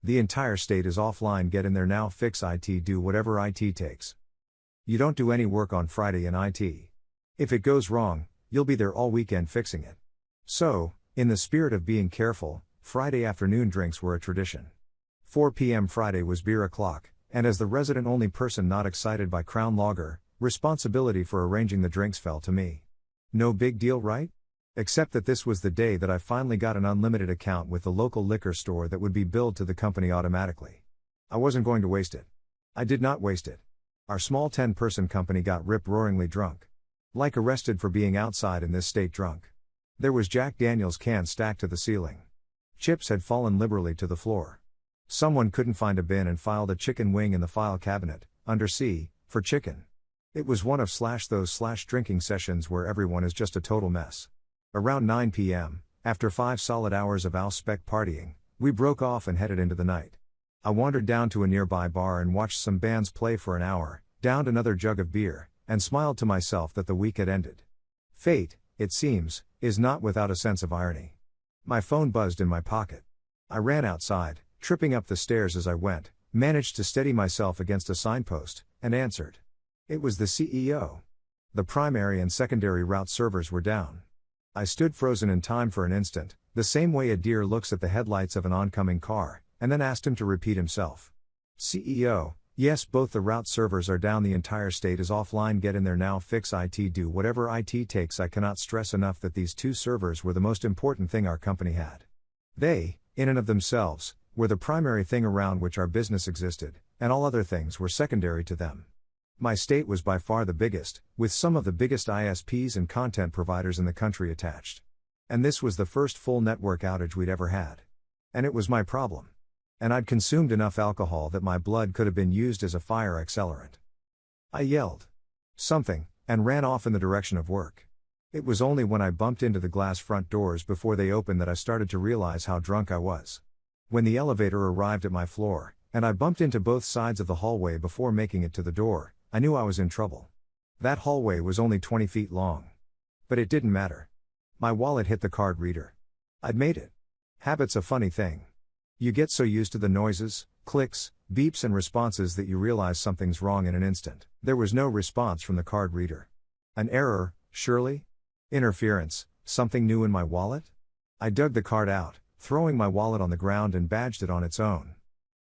The entire state is offline, get in there now, fix IT, do whatever IT takes. You don't do any work on Friday in IT. If it goes wrong, you'll be there all weekend fixing it. So, in the spirit of being careful, Friday afternoon drinks were a tradition. 4 p.m. Friday was beer o'clock, and as the resident only person not excited by Crown Lager, responsibility for arranging the drinks fell to me. No big deal, right? Except that this was the day that I finally got an unlimited account with the local liquor store that would be billed to the company automatically. I wasn't going to waste it. I did not waste it. Our small 10-person company got rip-roaringly drunk. Like arrested for being outside in this state drunk. There was Jack Daniel's cans stacked to the ceiling. Chips had fallen liberally to the floor. Someone couldn't find a bin and filed a chicken wing in the file cabinet, under C, for chicken. It was one of those drinking sessions where everyone is just a total mess. Around 9 p.m., after 5 solid hours of out-spec partying, we broke off and headed into the night. I wandered down to a nearby bar and watched some bands play for an hour, downed another jug of beer, and smiled to myself that the week had ended. Fate, it seems, is not without a sense of irony. My phone buzzed in my pocket. I ran outside, tripping up the stairs as I went, managed to steady myself against a signpost, and answered. It was the CEO. The primary and secondary route servers were down. I stood frozen in time for an instant, the same way a deer looks at the headlights of an oncoming car, and then asked him to repeat himself. CEO, yes, both the route servers are down, the entire state is offline, get in there now, fix IT, do whatever IT takes. I cannot stress enough that these 2 servers were the most important thing our company had. They, in and of themselves, were the primary thing around which our business existed, and all other things were secondary to them. My state was by far the biggest, with some of the biggest ISPs and content providers in the country attached. And this was the first full network outage we'd ever had. And it was my problem. And I'd consumed enough alcohol that my blood could have been used as a fire accelerant. I yelled something, and ran off in the direction of work. It was only when I bumped into the glass front doors before they opened that I started to realize how drunk I was. When the elevator arrived at my floor, and I bumped into both sides of the hallway before making it to the door, I knew I was in trouble. That hallway was only 20 feet long. But it didn't matter. My wallet hit the card reader. I'd made it. Habit's a funny thing. You get so used to the noises, clicks, beeps and responses that you realize something's wrong in an instant. There was no response from the card reader. An error, surely? Interference, something new in my wallet? I dug the card out, throwing my wallet on the ground, and badged it on its own.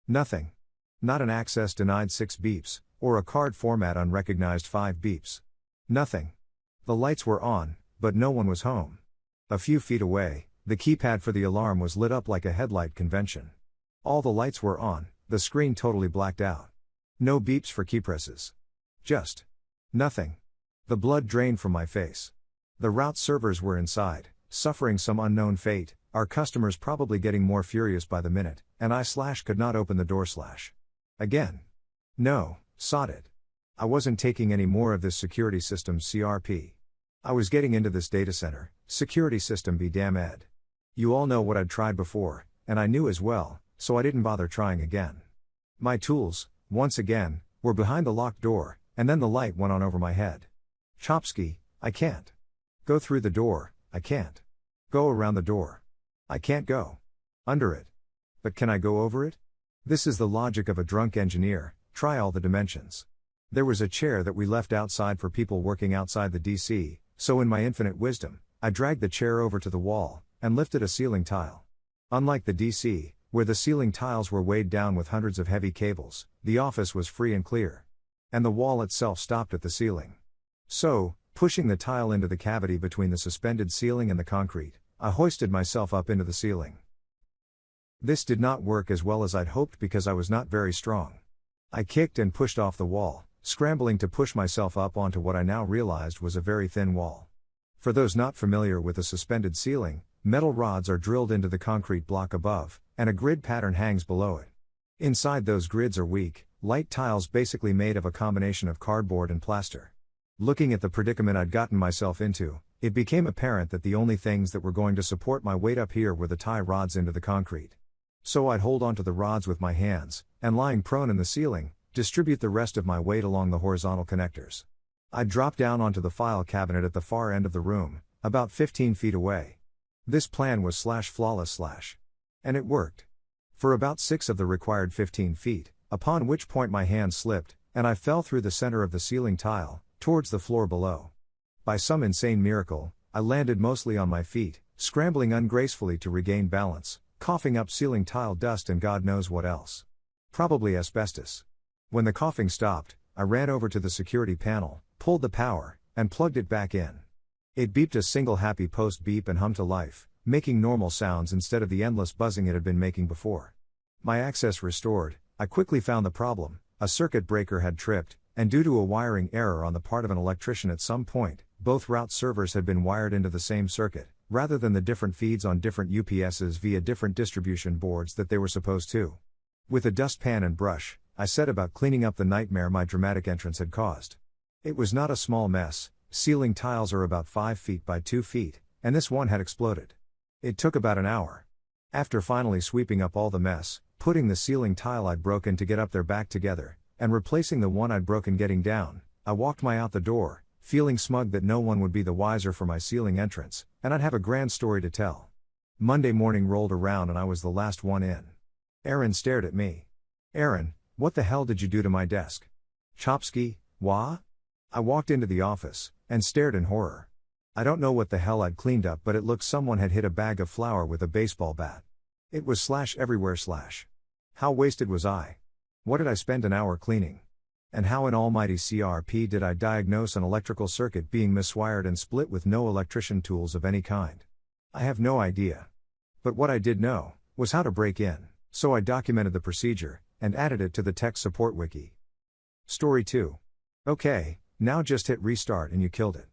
Nothing. Not an access denied 6 beeps, or a card format unrecognized 5 beeps. Nothing. The lights were on, but no one was home. A few feet away, the keypad for the alarm was lit up like a headlight convention. All the lights were on, the screen totally blacked out. No beeps for keypresses. Just nothing. The blood drained from my face. The route servers were inside, suffering some unknown fate, our customers probably getting more furious by the minute, and I could not open the door. Again. No, sod it. I wasn't taking any more of this security system CRP. I was getting into this data center, security system be damn ed. You all know what I'd tried before, and I knew as well, so I didn't bother trying again. My tools, once again, were behind the locked door, and then the light went on over my head. Chomsky, I can't. Go through the door, I can't. Go around the door. I can't go under it. But can I go over it? This is the logic of a drunk engineer, try all the dimensions. There was a chair that we left outside for people working outside the DC, so in my infinite wisdom, I dragged the chair over to the wall, and lifted a ceiling tile. Unlike the DC, where the ceiling tiles were weighed down with hundreds of heavy cables, the office was free and clear. And the wall itself stopped at the ceiling. So, pushing the tile into the cavity between the suspended ceiling and the concrete, I hoisted myself up into the ceiling. This did not work as well as I'd hoped because I was not very strong. I kicked and pushed off the wall, scrambling to push myself up onto what I now realized was a very thin wall. For those not familiar with a suspended ceiling, metal rods are drilled into the concrete block above, and a grid pattern hangs below it. Inside those grids are weak, light tiles basically made of a combination of cardboard and plaster. Looking at the predicament I'd gotten myself into, it became apparent that the only things that were going to support my weight up here were the tie rods into the concrete. So I'd hold onto the rods with my hands, and lying prone in the ceiling, distribute the rest of my weight along the horizontal connectors. I'd drop down onto the file cabinet at the far end of the room, about 15 feet away. This plan was flawless. And it worked. for about 6 of the required 15 feet, upon which point my hand slipped, and I fell through the center of the ceiling tile, towards the floor below. By some insane miracle, I landed mostly on my feet, scrambling ungracefully to regain balance, coughing up ceiling tile dust and God knows what else. Probably asbestos. When the coughing stopped, I ran over to the security panel, pulled the power, and plugged it back in. It beeped a single happy post beep and hummed to life, making normal sounds instead of the endless buzzing it had been making before. My access restored, I quickly found the problem. A circuit breaker had tripped, and due to a wiring error on the part of an electrician at some point, both route servers had been wired into the same circuit, rather than the different feeds on different UPSs via different distribution boards that they were supposed to. With a dustpan and brush, I set about cleaning up the nightmare my dramatic entrance had caused. It was not a small mess. Ceiling tiles are about 5 feet by 2 feet, and this one had exploded. It took about an hour. After finally sweeping up all the mess, putting the ceiling tile I'd broken to get up there back together, and replacing the one I'd broken getting down, I walked out the door, feeling smug that no one would be the wiser for my ceiling entrance, and I'd have a grand story to tell. Monday morning rolled around and I was the last one in. Aaron stared at me. "Aaron, what the hell did you do to my desk?" "Chopsky, wah?" I walked into the office, and stared in horror. I don't know what the hell I'd cleaned up, but it looked someone had hit a bag of flour with a baseball bat. It was slash everywhere slash. How wasted was I? What did I spend an hour cleaning? And how in almighty CRP did I diagnose an electrical circuit being miswired and split with no electrician tools of any kind? I have no idea. But what I did know was how to break in, so I documented the procedure and added it to the tech support wiki. Story 2. Okay, now just hit restart and you killed it.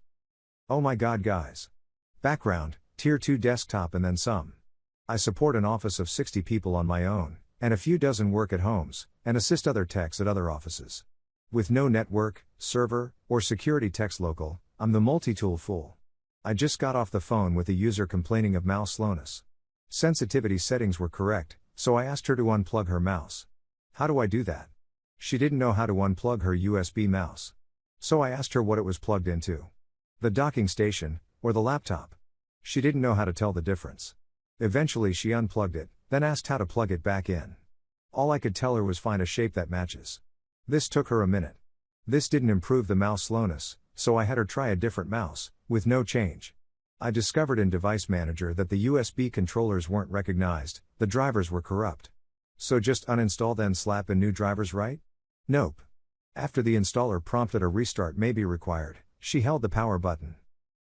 Oh my god, guys. Background, Tier 2 desktop and then some. I support an office of 60 people on my own, and a few dozen work at homes, and assist other techs at other offices. With no network, server, or security techs local, I'm the multi-tool fool. I just got off the phone with a user complaining of mouse slowness. Sensitivity settings were correct, so I asked her to unplug her mouse. How do I do that? She didn't know how to unplug her USB mouse. So I asked her what it was plugged into. The docking station, or the laptop. She didn't know how to tell the difference. Eventually she unplugged it, then asked how to plug it back in. All I could tell her was find a shape that matches. This took her a minute. This didn't improve the mouse slowness, so I had her try a different mouse, with no change. I discovered in Device Manager that the USB controllers weren't recognized, the drivers were corrupt. So just uninstall then slap in new drivers, right? Nope. After the installer prompted a restart may be required, she held the power button.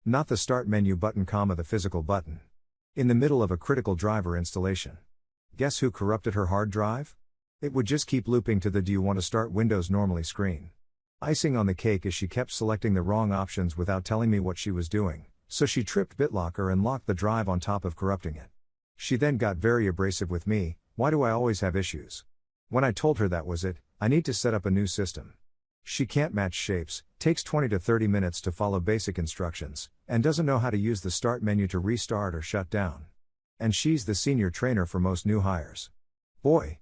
Not the start menu button, the physical button. In the middle of a critical driver installation. Guess who corrupted her hard drive? It would just keep looping to the "Do you want to start Windows normally" screen. Icing on the cake is she kept selecting the wrong options without telling me what she was doing, so she tripped BitLocker and locked the drive on top of corrupting it. She then got very abrasive with me. Why do I always have issues? When I told her that was it, I need to set up a new system. She can't match shapes, takes 20 to 30 minutes to follow basic instructions, and doesn't know how to use the start menu to restart or shut down. And she's the senior trainer for most new hires. Boy,